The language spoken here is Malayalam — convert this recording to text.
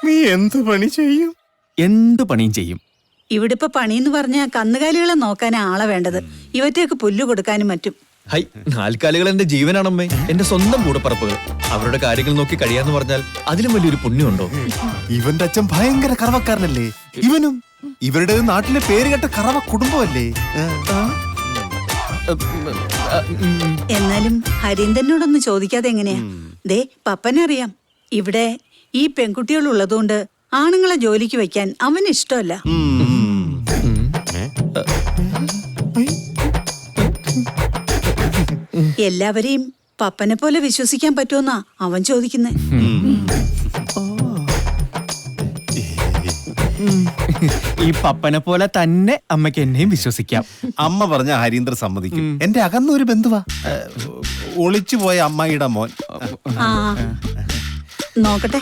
നീ എന്ത് പണി ചെയ്യും? എന്തു പണിയും ചെയ്യും. ഇവിടെ ഇപ്പൊ പണിന്ന് പറഞ്ഞ കന്നുകാലികളെ നോക്കാൻ ആളെ വേണ്ടത്. ഇവറ്റയൊക്കെ പുല്ല് കൊടുക്കാനും മറ്റും. ഹൈ, നാൽക്കാലികൾ എന്റെ ജീവനാണമ്മേ, എന്റെ സ്വന്തം കൂടപ്പറപ്പുകൾ. അവരുടെ കാര്യങ്ങൾ നോക്കി കഴിയാന്ന് പറഞ്ഞാൽ അതിലും വലിയൊരു പുണ്യമുണ്ടോ? ഇവന്റെ അച്ഛൻ ഭയങ്കര കറവക്കാരനല്ലേ? ഇവനും ഇവരുടെ നാട്ടിലെ പേരുകെട്ട കറവ കുടുംബമല്ലേ? എന്നാലും ഹരീന്ദ്രനോടൊന്ന് ചോദിക്കാതെ എങ്ങനെയാ? ദേ പപ്പനറിയാം, ഇവിടെ ഈ പെൺകുട്ടികൾ ഉള്ളതുകൊണ്ട് ആണുങ്ങളെ ജോലിക്ക് വെക്കാൻ അവന് ഇഷ്ടമല്ല. എല്ലാവരെയും പപ്പനെ പോലെ വിശ്വസിക്കാൻ പറ്റുമെന്നാ അവൻ ചോദിക്കുന്നേ. ഈ പപ്പനെ പോലെ തന്നെ അമ്മയ്ക്ക് എന്നെയും വിശ്വസിക്കാം. അമ്മ പറഞ്ഞ ഹരീന്ദ്ര സമ്മതിക്കും. എന്റെ അകന്നൊരു ബന്ധുവാ, ഒളിച്ചുപോയ അമ്മായിയുടെ മോൻ. ആ നോക്കട്ടെ.